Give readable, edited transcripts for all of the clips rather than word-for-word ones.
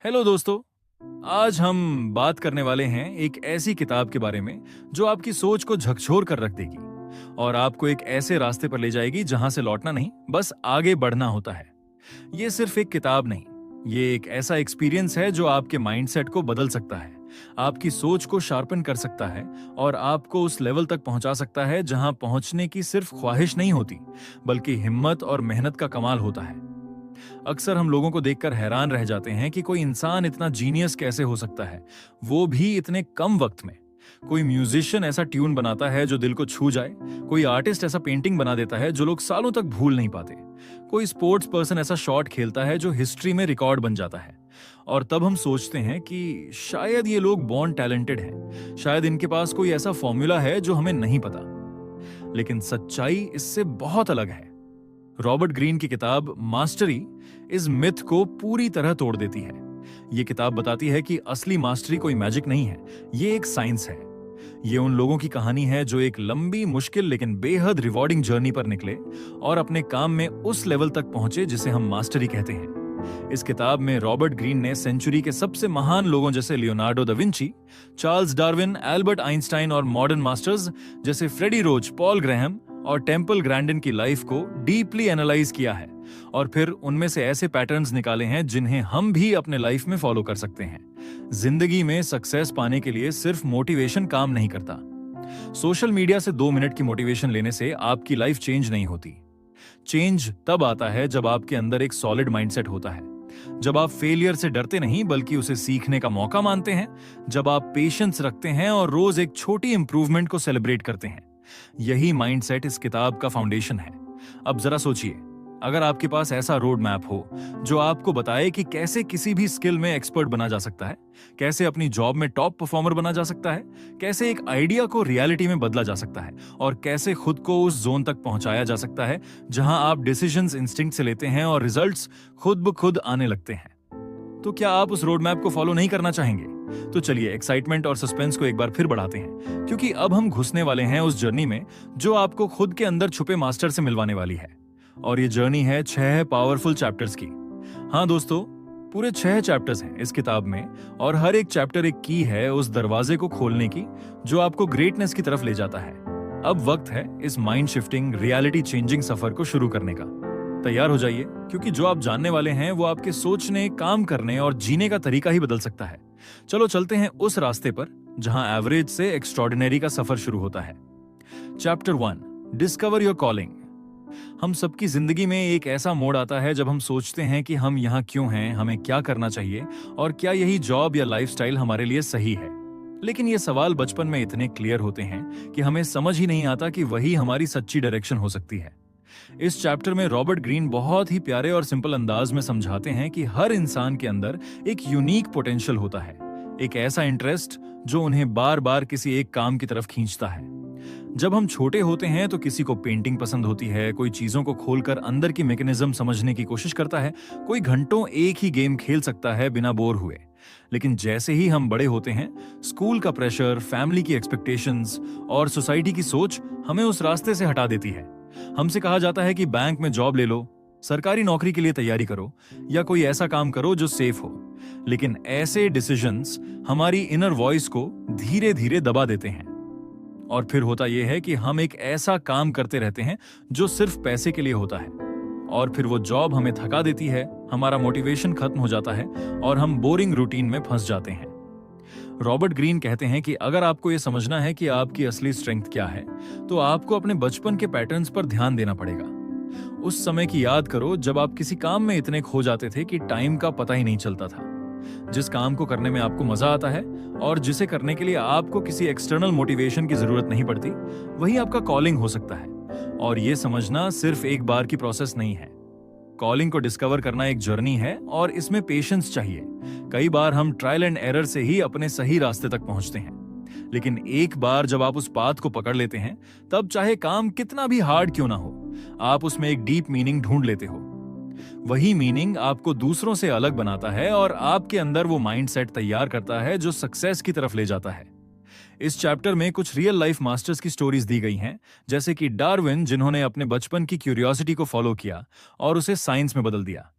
Hello दोस्तों। आज हम बात करने वाले हैं एक ऐसी किताब के बारे में जो आपकी सोच को झकझोर कर रख देगी और आपको एक ऐसे रास्ते पर ले जाएगी जहां से लौटना नहीं, बस आगे बढ़ना होता है। ये सिर्फ एक किताब नहीं, ये एक ऐसा एक्सपीरियंस है जो आपके माइंडसेट को बदल सकता है, आपकी सोच को शार्पन कर सकता है और आपको उस लेवल तक पहुंचा सकता है जहां पहुंचने की सिर्फ ख्वाहिश नहीं होती, बल्कि हिम्मत और मेहनत का कमाल होता है। अक्सर हम लोगों को देखकर हैरान रह जाते हैं कि कोई इंसान इतना जीनियस कैसे हो सकता है, वो भी इतने कम वक्त में। कोई म्यूजिशियन ऐसा ट्यून बनाता है जो दिल को छू जाए, कोई आर्टिस्ट ऐसा पेंटिंग बना देता है जो लोग सालों तक भूल नहीं पाते, कोई स्पोर्ट्स पर्सन ऐसा शॉट खेलता है जो हिस्ट्री में रिकॉर्ड बन जाता है। और तब हम सोचते हैं कि शायद ये लोग बॉर्न टैलेंटेड हैं, शायद इनके पास कोई ऐसा फॉर्मूला है जो हमें नहीं पता। लेकिन सच्चाई इससे बहुत अलग है। रॉबर्ट ग्रीन की किताब मास्टरी इस मिथ को पूरी तरह तोड़ देती है। ये किताब बताती है कि असली मास्टरी कोई मैजिक नहीं है, ये एक साइंस है। ये उन लोगों की कहानी है जो एक लंबी, मुश्किल लेकिन बेहद रिवॉर्डिंग जर्नी पर निकले और अपने काम में उस लेवल तक पहुंचे जिसे हम मास्टरी कहते हैं। इस किताब में रॉबर्ट ग्रीन ने सेंचुरी के सबसे महान लोगों जैसे Leonardo da Vinci, Charles Darwin, Albert Einstein और मॉडर्न मास्टर्स जैसे फ्रेडी रोच, पॉल ग्राहम और टेम्पल ग्रैंडन की लाइफ को डीपली एनालाइज किया है और फिर उनमें से ऐसे पैटर्न्स निकाले हैं जिन्हें हम भी अपने लाइफ में फॉलो कर सकते हैं। जिंदगी में सक्सेस पाने के लिए सिर्फ मोटिवेशन काम नहीं करता। सोशल मीडिया से 2 मिनट की मोटिवेशन लेने से आपकी लाइफ चेंज नहीं होती। चेंज तब आता है जब आपके अंदर एक सॉलिड माइंडसेट होता है, जब आप फेलियर से डरते नहीं बल्कि उसे सीखने का मौका मानते हैं, जब आप पेशेंस रखते हैं और रोज एक छोटी इंप्रूवमेंट को सेलिब्रेट करते हैं। यही माइंडसेट इस किताब का फाउंडेशन है। अब जरा सोचिए, अगर आपके पास ऐसा रोड मैप हो जो आपको बताए कि कैसे किसी भी स्किल में एक्सपर्ट बना जा सकता है, कैसे अपनी जॉब में टॉप परफॉर्मर बना जा सकता है, कैसे एक आइडिया को रियलिटी में बदला जा सकता है और कैसे खुद को उस जोन तक पहुंचाया जा सकता है जहां आप डिसीजंस इंस्टिंक्ट से लेते हैं और रिजल्ट्स खुद ब खुद आने लगते हैं, तो क्या आप उस रोड मैप को फॉलो नहीं करना चाहेंगे? तो चलिए एक्साइटमेंट और सस्पेंस को एक बार फिर बढ़ाते हैं, क्योंकि अब हम घुसने वाले हैं उस जर्नी में जो आपको खुद के अंदर छुपे मास्टर से मिलवाने वाली है। और ये जर्नी है 6 पावरफुल चैप्टर्स की। हाँ दोस्तों, पूरे 6 चैप्टर्स हैं इस किताब में और हर एक चैप्टर एक की है उस दरवाजे को खोलने की जो आपको ग्रेटनेस की तरफ ले जाता है। अब वक्त है इस माइंड शिफ्टिंग, रियलिटी चेंजिंग सफर को शुरू करने का। तैयार हो जाइए, क्योंकि जो आप जानने वाले हैं वो आपके सोचने, काम करने और जीने का तरीका ही बदल सकता है। चलो चलते हैं उस रास्ते पर जहां एवरेज से एक्स्ट्रॉर्डिनरी का सफर शुरू होता है। Chapter 1, discover your calling. हम सबकी जिंदगी में एक ऐसा मोड़ आता है जब हम सोचते हैं कि हम यहाँ क्यों हैं, हमें क्या करना चाहिए और क्या यही जॉब या लाइफस्टाइल हमारे लिए सही है। लेकिन ये सवाल बचपन में इतने क्लियर होते हैं कि हमें समझ ही नहीं आता कि वही हमारी सच्ची डायरेक्शन हो सकती है। इस चैप्टर में रॉबर्ट ग्रीन बहुत ही प्यारे और सिंपल अंदाज में समझाते हैं कि हर इंसान के अंदर एक यूनिक पोटेंशियल होता है, एक ऐसा इंटरेस्ट जो उन्हें बार बार किसी एक काम की तरफ खींचता है। जब हम छोटे होते हैं तो किसी को पेंटिंग पसंद होती है, कोई चीजों को खोलकर अंदर की मैकेनिज्म समझने की कोशिश करता है, कोई घंटों एक ही गेम खेल सकता है बिना बोर हुए। लेकिन जैसे ही हम बड़े होते हैं, स्कूल का प्रेशर, फैमिली की एक्सपेक्टेशंस और सोसाइटी की सोच हमें उस रास्ते से हटा देती है। हमसे कहा जाता है कि बैंक में जॉब ले लो, सरकारी नौकरी के लिए तैयारी करो या कोई ऐसा काम करो जो सेफ हो। लेकिन ऐसे डिसीजंस हमारी इनर वॉइस को धीरे धीरे दबा देते हैं और फिर होता यह है कि हम एक ऐसा काम करते रहते हैं जो सिर्फ पैसे के लिए होता है और फिर वो जॉब हमें थका देती है, हमारा मोटिवेशन खत्म हो जाता है और हम बोरिंग रूटीन में फंस जाते हैं। रॉबर्ट ग्रीन कहते हैं कि अगर आपको यह समझना है कि आपकी असली स्ट्रेंथ क्या है, तो आपको अपने बचपन के पैटर्न्स पर ध्यान देना पड़ेगा। उस समय की याद करो जब आप किसी काम में इतने खो जाते थे कि टाइम का पता ही नहीं चलता था। जिस काम को करने में आपको मजा आता है और जिसे करने के लिए आपको किसी एक्सटर्नल मोटिवेशन की जरूरत नहीं पड़ती, वही आपका कॉलिंग हो सकता है। और यह समझना सिर्फ एक बार की प्रोसेस नहीं है। कॉलिंग को डिस्कवर करना एक जर्नी है और इसमें पेशेंस चाहिए। कई बार हम ट्रायल एंड एरर से ही अपने सही रास्ते तक पहुंचते हैं, लेकिन एक बार जब आप उस पाथ को पकड़ लेते हैं, तब चाहे काम कितना भी हार्ड क्यों ना हो, आप उसमें एक डीप मीनिंग ढूंढ लेते हो। वही मीनिंग आपको दूसरों से अलग बनाता है और आपके अंदर वो माइंडसेट तैयार करता है जो सक्सेस की तरफ ले जाता है। इस चैप्टर में कुछ रियल लाइफ मास्टर्स की स्टोरीज दी गई हैं, जैसे कि डार्विन जिन्होंने अपने बचपन की क्यूरियोसिटी को फॉलो किया और उसे साइंस में बदल दिया,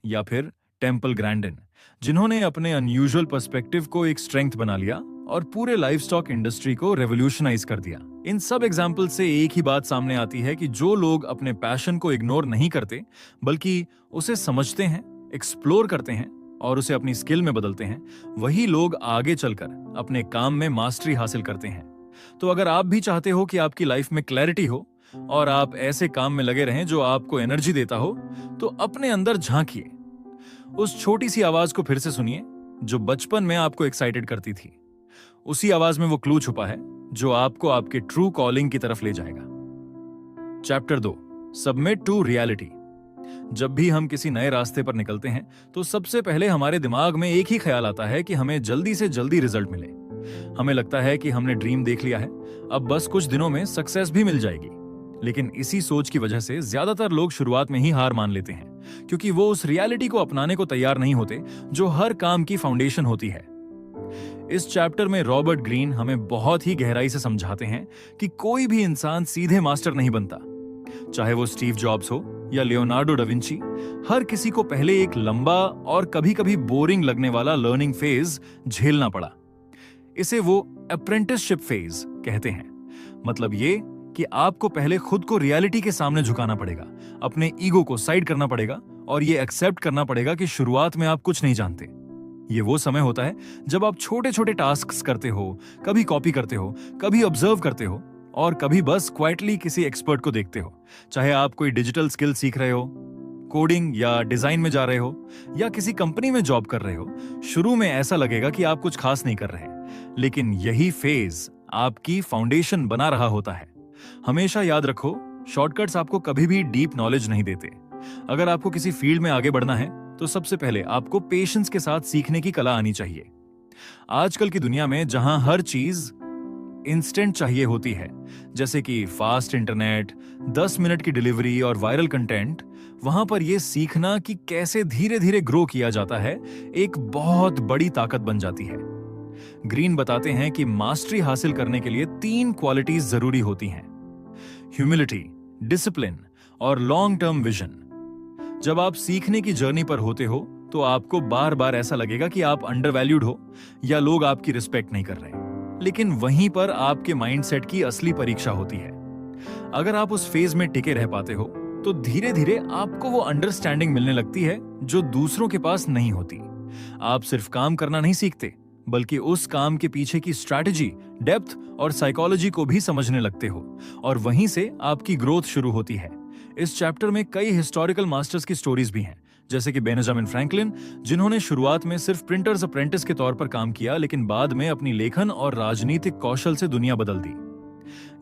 या फिर टेम्पल ग्रैंडन जिन्होंने अपने अनयूजुअल पर्सपेक्टिव को एक स्ट्रेंथ बना लिया और पूरे लाइवस्टॉक इंडस्ट्री को रेवोल्यूशनाइज कर दिया। इन सब एग्जाम्पल से एक ही बात सामने आती है कि जो लोग अपने पैशन को इग्नोर नहीं करते बल्कि उसे समझते हैं, एक्सप्लोर करते हैं और उसे अपनी स्किल में बदलते हैं, वही लोग आगे चलकर अपने काम में मास्टरी हासिल करते हैं। तो अगर आप भी चाहते हो कि आपकी लाइफ में क्लैरिटी हो और आप ऐसे काम में लगे रहें जो आपको एनर्जी देता हो, तो अपने अंदर झांकिए। उस छोटी सी आवाज को फिर से सुनिए जो बचपन में आपको एक्साइटेड करती थी। उसी आवाज में वो क्लू छुपा है जो आपको आपके ट्रू कॉलिंग की तरफ ले जाएगा। Chapter 2, submit to reality. जब भी हम किसी नए रास्ते पर निकलते हैं तो सबसे पहले हमारे दिमाग में एक ही ख्याल आता है कि हमें जल्दी से जल्दी रिजल्ट मिले। हमें लगता है कि हमने ड्रीम देख लिया है, अब बस कुछ दिनों में सक्सेस भी मिल जाएगी। लेकिन इसी सोच की वजह से ज्यादातर लोग शुरुआत में ही हार मान लेते हैं, क्योंकि वो उस रियलिटी को अपनाने को तैयार नहीं होते जो हर काम की फाउंडेशन होती है। इस चैप्टर में रॉबर्ट ग्रीन हमें बहुत ही गहराई से समझाते हैं कि कोई भी इंसान सीधे मास्टर नहीं बनता। चाहे वो स्टीव जॉब्स हो या लियोनार्डो डा विंची, हर किसी को पहले एक लंबा और कभी-कभी बोरिंग लगने वाला लर्निंग फेज झेलना पड़ा। इसे वो अप्रेंटिसशिप फेज कहते हैं। मतलब ये कि आपको पहले खुद को रियलिटी के सामने झुकाना पड़ेगा, अपने ईगो को साइड करना पड़ेगा और ये एक्सेप्ट करना पड़ेगा कि शुरुआत में आप कुछ नहीं जानते। ये वो समय होता है जब आप छोटे-छोटे टास्क्स करते हो, कभी कॉपी करते हो, कभी ऑब्जर्व करते हो और कभी बस क्वाइटली किसी एक्सपर्ट को देखते हो। चाहे आप कोई डिजिटल स्किल सीख रहे हो, कोडिंग या डिजाइन में जा रहे हो या किसी कंपनी में जॉब कर रहे हो, शुरू में ऐसा लगेगा कि आप कुछ खास नहीं कर रहे, लेकिन यही फेज आपकी फाउंडेशन बना रहा होता है। हमेशा याद रखो, शॉर्टकट्स आपको कभी भी डीप नॉलेज नहीं देते। अगर आपको किसी फील्ड में आगे बढ़ना है तो सबसे पहले आपको पेशेंस के साथ सीखने की कला आनी चाहिए। आजकल की दुनिया में जहां हर चीज इंस्टेंट चाहिए होती है, जैसे कि फास्ट इंटरनेट, 10 मिनट की डिलीवरी और वायरल कंटेंट, वहां पर यह सीखना कि कैसे धीरे धीरे ग्रो किया जाता है एक बहुत बड़ी ताकत बन जाती है। ग्रीन बताते हैं कि मास्टरी हासिल करने के लिए 3 क्वालिटीज जरूरी होती हैं: ह्यूमिलिटी, डिसिप्लिन और लॉन्ग टर्म विजन। जब आप सीखने की जर्नी पर होते हो तो आपको बार बार ऐसा लगेगा कि आप अंडरवैल्यूड हो या लोग आपकी रिस्पेक्ट नहीं कर रहे, लेकिन वहीं पर आपके माइंडसेट की असली परीक्षा होती है। अगर आप उस फेज में टिके रह पाते हो तो धीरे धीरे आपको वो अंडरस्टैंडिंग मिलने लगती है जो दूसरों के पास नहीं होती। आप सिर्फ काम करना नहीं सीखते, बल्कि उस काम के पीछे की स्ट्रैटेजी, डेप्थ और साइकोलॉजी को भी समझने लगते हो और वहीं से आपकी ग्रोथ शुरू होती है। इस चैप्टर में कई हिस्टोरिकल मास्टर्स की स्टोरीज भी हैं, जैसे कि बेंजामिन फ्रैंकलिन, जिन्होंने शुरुआत में सिर्फ प्रिंटर्स अप्रेंटिस के तौर पर काम किया, लेकिन बाद में अपनी लेखन और राजनीतिक कौशल से दुनिया बदल दी।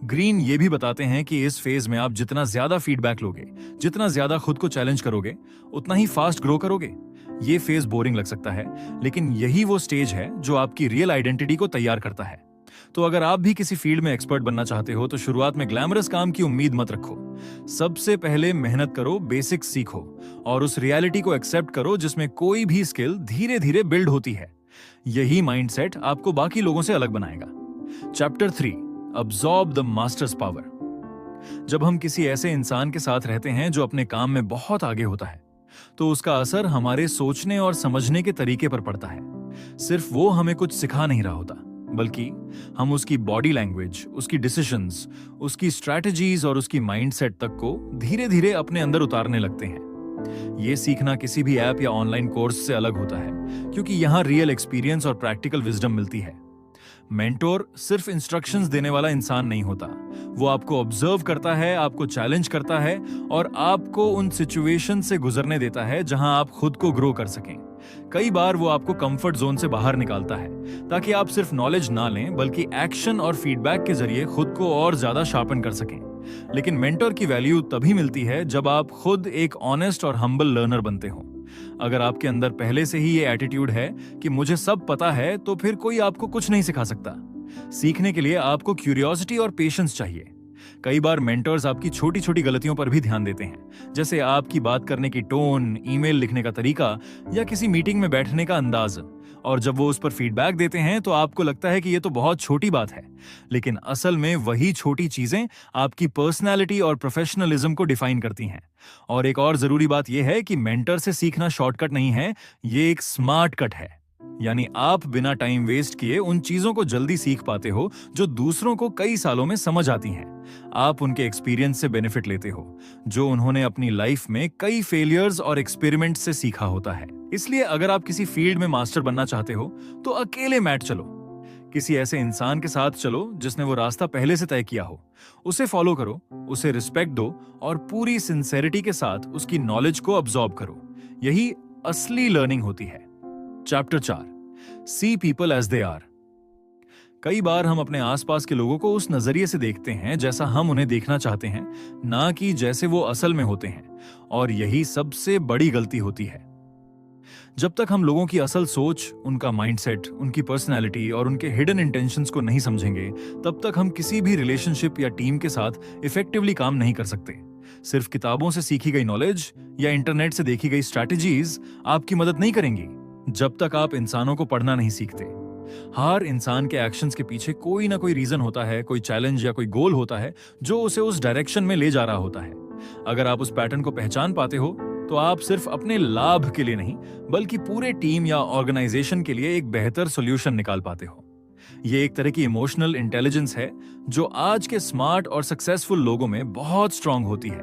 ग्रीन ये भी बताते हैं कि इस फेज में आप जितना ज्यादा फीडबैक लोगे, जितना ज्यादा खुद को चैलेंज करोगे, उतना ही फास्ट ग्रो करोगे। ये फेज बोरिंग लग सकता है, लेकिन यही वो स्टेज है जो आपकी रियल आइडेंटिटी को तैयार करता है। तो अगर आप भी किसी फील्ड में एक्सपर्ट बनना चाहते हो तो शुरुआत में ग्लैमरस काम की उम्मीद मत रखो। सबसे पहले मेहनत करो, बेसिक्स सीखो और उस रियलिटी को एक्सेप्ट करो जिसमें कोई भी स्किल धीरे धीरे बिल्ड होती है। यही माइंडसेट आपको बाकी लोगों से अलग बनाएगा। Chapter 3, absorb the masters power. जब हम किसी ऐसे इंसान के साथ रहते हैं जो अपने काम में बहुत आगे होता है, तो उसका असर हमारे सोचने और समझने के तरीके पर पड़ता है। सिर्फ वो हमें कुछ सिखा नहीं रहा होता, बल्कि हम उसकी बॉडी लैंग्वेज, उसकी डिसीजंस, उसकी स्ट्रैटेजीज और उसकी माइंडसेट तक को धीरे धीरे अपने अंदर उतारने लगते हैं। ये सीखना किसी भी ऐप या ऑनलाइन कोर्स से अलग होता है, क्योंकि यहाँ रियल एक्सपीरियंस और प्रैक्टिकल विजडम मिलती है। मेंटोर सिर्फ इंस्ट्रक्शंस देने वाला इंसान नहीं होता, वो आपको ऑब्जर्व करता है, आपको चैलेंज करता है और आपको उन सिचुएशन से गुजरने देता है जहां आप खुद को ग्रो कर सकें। कई बार वो आपको कंफर्ट जोन से बाहर निकालता है ताकि आप सिर्फ नॉलेज ना लें, बल्कि एक्शन और फीडबैक के जरिए खुद को और ज्यादा शार्पन कर सकें। लेकिन मेंटोर की वैल्यू तभी मिलती है जब आप खुद एक ऑनेस्ट और हम्बल लर्नर बनते हो। अगर आपके अंदर पहले से ही ये एटीट्यूड है कि मुझे सब पता है, तो फिर कोई आपको कुछ नहीं सिखा सकता। सीखने के लिए आपको क्यूरियोसिटी और पेशेंस चाहिए। कई बार मेंटर्स आपकी छोटी छोटी गलतियों पर भी ध्यान देते हैं, जैसे आपकी बात करने की टोन, ईमेल लिखने का तरीका या किसी मीटिंग में बैठने का अंदाज। और जब वो उस पर फीडबैक देते हैं तो आपको लगता है कि ये तो बहुत छोटी बात है, लेकिन असल में वही छोटी चीजें आपकी पर्सनैलिटी और प्रोफेशनलिज्म को डिफाइन करती हैं। और एक और जरूरी बात यह है कि मेंटर से सीखना शॉर्टकट नहीं है, ये एक स्मार्ट कट है। यानी आप बिना टाइम वेस्ट किए उन चीजों को जल्दी सीख पाते हो जो दूसरों को कई सालों में समझ आती हैं। आप उनके एक्सपीरियंस से बेनिफिट लेते हो, जो उन्होंने अपनी लाइफ में कई फेलियर्स और एक्सपेरिमेंट से सीखा होता है। इसलिए अगर आप किसी फील्ड में मास्टर बनना चाहते हो तो अकेले मैट चलो, किसी ऐसे इंसान के साथ चलो जिसने वो रास्ता पहले से तय किया हो। उसे फॉलो करो, उसे रिस्पेक्ट दो और पूरी सिंसेरिटी के साथ उसकी नॉलेज को अब्सॉर्ब करो। यही असली लर्निंग होती है। Chapter 4, see people as they are. कई बार हम अपने आसपास के लोगों को उस नजरिए से देखते हैं जैसा हम उन्हें देखना चाहते हैं, ना कि जैसे वो असल में होते हैं। और यही सबसे बड़ी गलती होती है। जब तक हम लोगों की असल सोच, उनका माइंडसेट, उनकी पर्सनैलिटी और उनके हिडन इंटेंशंस को नहीं समझेंगे, तब तक हम किसी भी रिलेशनशिप या टीम के साथ इफेक्टिवली काम नहीं कर सकते। सिर्फ किताबों से सीखी गई नॉलेज या इंटरनेट से देखी गई स्ट्रैटेजीज आपकी मदद नहीं करेंगी, जब तक आप इंसानों को पढ़ना नहीं सीखते। हर इंसान के एक्शंस के पीछे कोई ना कोई रीजन होता है, कोई चैलेंज या कोई गोल होता है जो उसे उस डायरेक्शन में ले जा रहा होता है। अगर आप उस पैटर्न को पहचान पाते हो तो आप सिर्फ अपने लाभ के लिए नहीं, बल्कि पूरे टीम या ऑर्गेनाइजेशन के लिए एक बेहतर सॉल्यूशन निकाल पाते हो। ये एक तरह की इमोशनल इंटेलिजेंस है जो आज के स्मार्ट और सक्सेसफुल लोगों में बहुत स्ट्रांग होती है।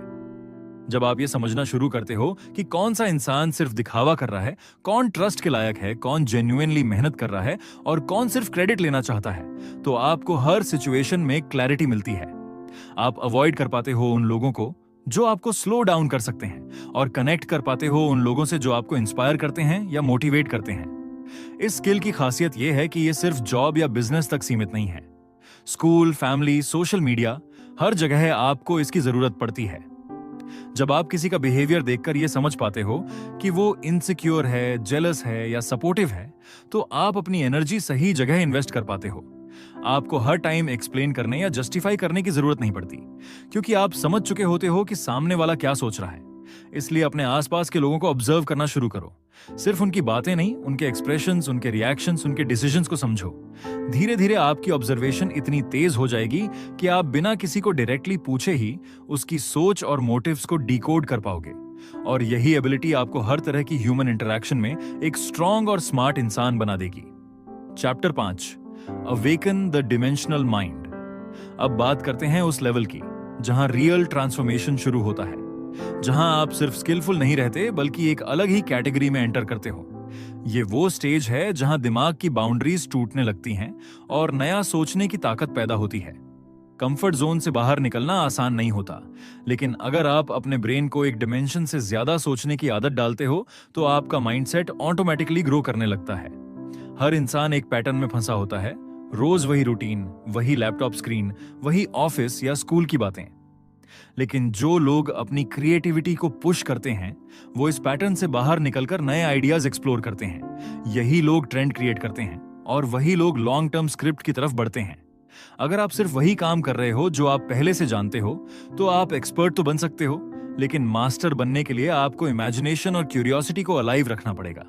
जब आप ये समझना शुरू करते हो कि कौन सा इंसान सिर्फ दिखावा कर रहा है, कौन ट्रस्ट के लायक है, कौन जेन्युइनली मेहनत कर रहा है और कौन सिर्फ क्रेडिट लेना चाहता है, तो आपको हर सिचुएशन में क्लैरिटी मिलती है। आप अवॉइड कर पाते हो उन लोगों को जो आपको स्लो डाउन कर सकते हैं और कनेक्ट कर पाते हो उन लोगों से जो आपको इंस्पायर करते हैं या मोटिवेट करते हैं। इस स्किल की खासियत यह है कि यह सिर्फ जॉब या बिजनेस तक सीमित नहीं है। स्कूल, फैमिली, सोशल मीडिया, हर जगह आपको इसकी जरूरत पड़ती है। जब आप किसी का बिहेवियर देखकर यह समझ पाते हो कि वो इनसिक्योर है, जेलस है या सपोर्टिव है, तो आप अपनी एनर्जी सही जगह इन्वेस्ट कर पाते हो। आपको हर टाइम एक्सप्लेन करने या जस्टिफाई करने की जरूरत नहीं पड़ती, क्योंकि आप समझ चुके होते हो कि सामने वाला क्या सोच रहा है। इसलिए अपने आसपास के लोगों को ऑब्जर्व करना शुरू करो। सिर्फ उनकी बातें नहीं, उनके एक्सप्रेशंस, उनके रिएक्शंस, उनके डिसीजंस को समझो। धीरे धीरे आपकी ऑब्जर्वेशन इतनी तेज हो जाएगी कि आप बिना किसी को डायरेक्टली पूछे ही उसकी सोच और मोटिव्स को डिकोड कर पाओगे। और यही एबिलिटी आपको हर तरह की ह्यूमन इंटरैक्शन में एक स्ट्रांग और स्मार्ट इंसान बना देगी। Chapter 5, awaken the dimensional mind. अब बात करते हैं उस लेवल की जहां रियल ट्रांसफॉर्मेशन शुरू होता है, जहां आप सिर्फ स्किलफुल नहीं रहते बल्कि एक अलग ही कैटेगरी में एंटर करते हो। ये वो स्टेज है जहां दिमाग की बाउंड्रीज टूटने लगती हैं और नया सोचने की ताकत पैदा होती है। कंफर्ट जोन से बाहर निकलना आसान नहीं होता, लेकिन अगर आप अपने ब्रेन को एक डिमेंशन से ज्यादा सोचने की आदत डालते हो तो आपका माइंडसेट ऑटोमेटिकली ग्रो करने लगता है। हर इंसान एक पैटर्न में फंसा होता है, रोज वही रूटीन, वही लैपटॉप स्क्रीन, वही ऑफिस या स्कूल की बातें। लेकिन जो लोग अपनी क्रिएटिविटी को पुश करते हैं, वो इस पैटर्न से बाहर निकलकर नए आइडियाज एक्सप्लोर करते हैं। यही लोग ट्रेंड क्रिएट करते हैं और वही लोग लॉन्ग टर्म स्क्रिप्ट की तरफ बढ़ते हैं। अगर आप सिर्फ वही काम कर रहे हो जो आप पहले से जानते हो, तो आप एक्सपर्ट तो बन सकते हो, लेकिन मास्टर बनने के लिए आपको इमेजिनेशन और क्यूरियोसिटी को अलाइव रखना पड़ेगा।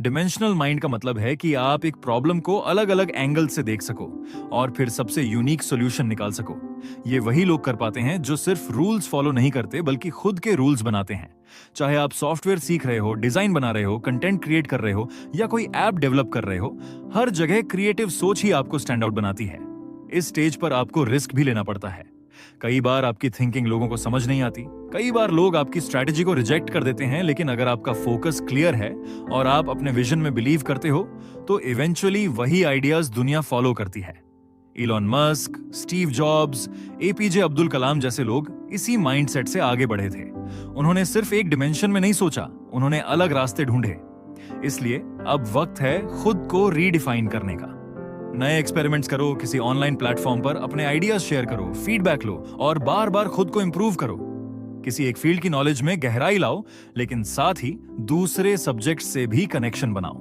डिमेंशनल माइंड का मतलब है कि आप एक प्रॉब्लम को अलग अलग एंगल से देख सको और फिर सबसे यूनिक सॉल्यूशन निकाल सको। ये वही लोग कर पाते हैं जो सिर्फ रूल्स फॉलो नहीं करते बल्कि खुद के रूल्स बनाते हैं। चाहे आप सॉफ्टवेयर सीख रहे हो, डिजाइन बना रहे हो, कंटेंट क्रिएट कर रहे हो या कोई ऐप डेवलप कर रहे हो, हर जगह क्रिएटिव सोच ही आपको स्टैंड आउट बनाती है। इस स्टेज पर आपको रिस्क भी लेना पड़ता है। कई बार आपकी थिंकिंग लोगों को समझ नहीं आती, कई बार लोग आपकी स्ट्रैटेजी को रिजेक्ट कर देते हैं, लेकिन अगर आपका फोकस क्लियर है और आप अपने विजन में बिलीव करते हो, तो इवेंचुअली वही आइडियाज दुनिया फॉलो करती है। Elon Musk, Steve Jobs, APJ Abdul Kalam जैसे लोग इसी माइंडसेट से आगे बढ़े थे। उन्होंने सिर्फ एक डिमेंशन में नहीं सोचा, उन्होंने अलग रास्ते ढूंढे। इसलिए अब वक्त है खुद को रीडिफाइन करने का। नए एक्सपेरिमेंट्स करो, किसी ऑनलाइन प्लेटफॉर्म पर अपने आइडियाज शेयर करो, फीडबैक लो और बार बार खुद को इंप्रूव करो। किसी एक फील्ड की नॉलेज में गहराई लाओ, लेकिन साथ ही दूसरे सब्जेक्ट से भी कनेक्शन बनाओ।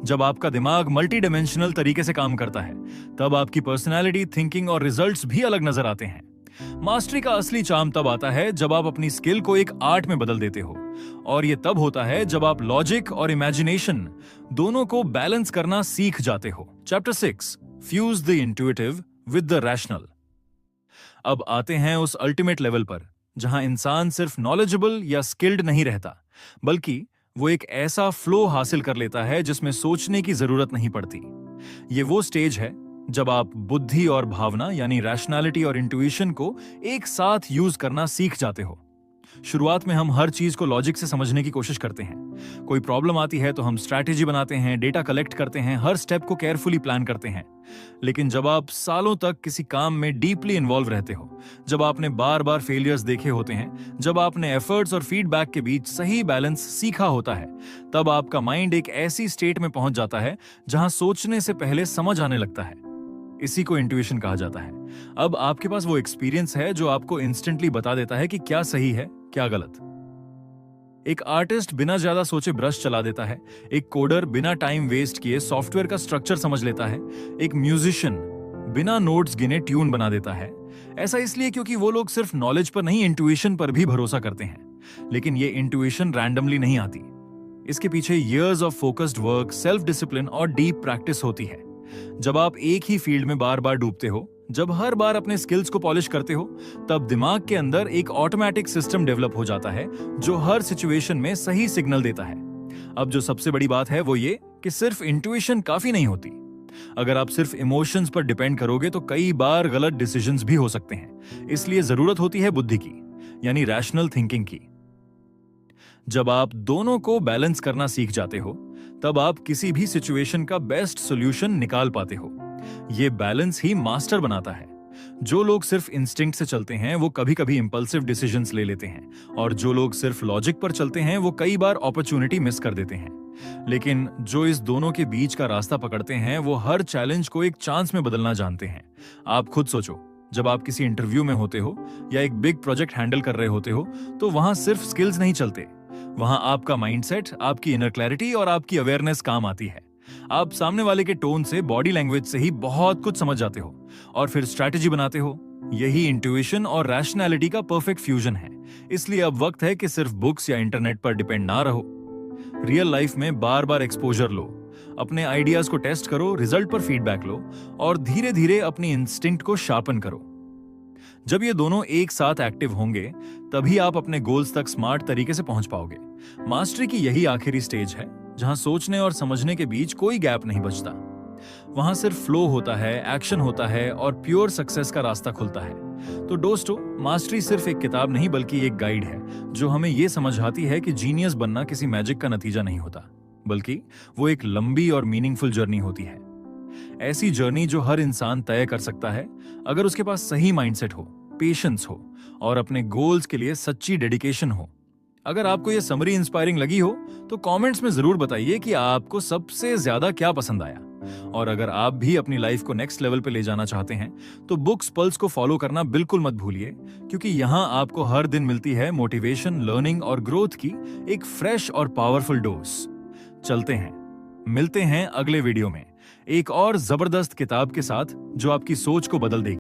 जब आपका दिमाग मल्टी डायमेंशनल तरीके से काम करता है, तब आपकी पर्सनैलिटी, थिंकिंग और रिजल्ट्स भी अलग नजर आते हैं। मास्टरी का असली चार्म तब आता है जब आप अपनी स्किल को एक आर्ट में बदल देते हो, और ये तब होता है जब आप लॉजिक और इमेजिनेशन दोनों को बैलेंस करना सीख जाते हो। Chapter 6, fuse the intuitive with the rational. अब आते हैं उस अल्टीमेट लेवल पर जहां इंसान सिर्फ नॉलेजेबल या स्किल्ड नहीं रहता, बल्कि वो एक ऐसा फ्लो हासिल कर लेता है जिसमें सोचने की जरूरत नहीं पड़ती। ये वो स्टेज है जब आप बुद्धि और भावना यानी रैशनैलिटी और इंट्यूशन को एक साथ यूज करना सीख जाते हो। शुरुआत में हम हर चीज को लॉजिक से समझने की कोशिश करते हैं। कोई प्रॉब्लम आती है तो हम स्ट्रैटेजी बनाते हैं, डेटा कलेक्ट करते हैं, हर स्टेप को केयरफुली प्लान करते हैं। लेकिन जब आप सालों तक किसी काम में डीपली इन्वॉल्व रहते हो, जब आपने बार बार फेलियर्स देखे होते हैं, जब आपने एफर्ट्स और फीडबैक के बीच सही बैलेंस सीखा होता है, तब आपका माइंड एक ऐसी स्टेट में पहुंच जाता है जहां सोचने से पहले समझ आने लगता है। इसी को इंट्यूशन कहा जाता है। अब आपके पास वो एक्सपीरियंस है जो आपको इंस्टेंटली बता देता है कि क्या सही है, क्या गलत। एक आर्टिस्ट बिना ज्यादा सोचे ब्रश चला देता है, एक कोडर बिना टाइम वेस्ट किए सॉफ्टवेयर का स्ट्रक्चर समझ लेता है, एक म्यूजिशियन बिना नोट्स गिने ट्यून बना देता है। ऐसा इसलिए क्योंकि वो लोग सिर्फ नॉलेज पर नहीं, इंट्यूशन पर भी भरोसा करते हैं। लेकिन ये इंट्यूशन रैंडमली नहीं आती। इसके पीछे years of focused work, self discipline और डीप प्रैक्टिस होती है। जब आप एक ही फील्ड में बार बार डूबते हो, जब हर बार अपने स्किल्स को पॉलिश करते हो, तब दिमाग के अंदर एक ऑटोमेटिक सिस्टम डेवलप हो जाता है जो हर सिचुएशन में सही सिग्नल देता है। अब जो सबसे बड़ी बात है वो ये कि सिर्फ इंट्यूशन काफी नहीं होती। अगर आप सिर्फ इमोशंस पर डिपेंड करोगे तो कई बार गलत डिसीजंस भी हो सकते हैं। इसलिए जरूरत होती है बुद्धि की, यानी रैशनल थिंकिंग की। जब आप दोनों को बैलेंस करना सीख जाते हो, तब आप किसी भी सिचुएशन का बेस्ट सॉल्यूशन निकाल पाते हो। ये बैलेंस ही मास्टर बनाता है। जो लोग सिर्फ इंस्टिंक्ट से चलते हैं वो कभी कभी इंपल्सिव डिसीजंस ले लेते हैं, और जो लोग सिर्फ लॉजिक पर चलते हैं वो कई बार अपॉर्चुनिटी मिस कर देते हैं। लेकिन जो इस दोनों के बीच का रास्ता पकड़ते हैं वो हर चैलेंज को एक चांस में बदलना जानते हैं। आप खुद सोचो, जब आप किसी इंटरव्यू में होते हो या एक बिग प्रोजेक्ट हैंडल कर रहे होते हो, तो वहां सिर्फ स्किल्स नहीं चलते, वहां आपका माइंडसेट, आपकी इनर क्लैरिटी और आपकी अवेयरनेस काम आती है। आप सामने वाले के टोन से, बॉडी लैंग्वेज से ही बहुत कुछ समझ जाते हो और फिर स्ट्रैटेजी बनाते हो। यही इंट्यूशन और रैशनैलिटी का परफेक्ट फ्यूजन है। इसलिए अब वक्त है कि सिर्फ बुक्स या इंटरनेट पर डिपेंड ना रहो। रियल लाइफ में बार बार एक्सपोजर लो, अपने आइडियाज को टेस्ट करो, रिजल्ट पर फीडबैक लो और धीरे धीरे अपनी इंस्टिंक्ट को शार्पन करो। जब ये दोनों एक साथ एक्टिव होंगे, तभी आप अपने गोल्स तक स्मार्ट तरीके से पहुंच पाओगे। मास्टरी की यही आखिरी स्टेज है जहां सोचने और समझने के बीच कोई गैप नहीं बचता। वहां सिर्फ फ्लो होता है, एक्शन होता है और प्योर सक्सेस का रास्ता खुलता है। तो दोस्तों, मास्टरी सिर्फ एक किताब नहीं बल्कि एक गाइड है जो हमें यह समझाती है कि जीनियस बनना किसी मैजिक का नतीजा नहीं होता, बल्कि वो एक लंबी और मीनिंगफुल जर्नी होती है। ऐसी जर्नी जो हर इंसान तय कर सकता है अगर उसके पास सही माइंडसेट हो, पेशेंस हो और अपने गोल्स के लिए सच्ची डेडिकेशन हो। अगर आपको यह समरी इंस्पायरिंग लगी हो तो कमेंट्स में जरूर बताइए कि आपको सबसे ज्यादा क्या पसंद आया। और अगर आप भी अपनी लाइफ को नेक्स्ट लेवल पे ले जाना चाहते हैं तो बुक्स पल्स को फॉलो करना बिल्कुल मत भूलिए, क्योंकि यहां आपको हर दिन मिलती है मोटिवेशन, लर्निंग और ग्रोथ की एक फ्रेश और पावरफुल डोज। चलते हैं, मिलते हैं अगले वीडियो में एक और जबरदस्त किताब के साथ जो आपकी सोच को बदल देगी।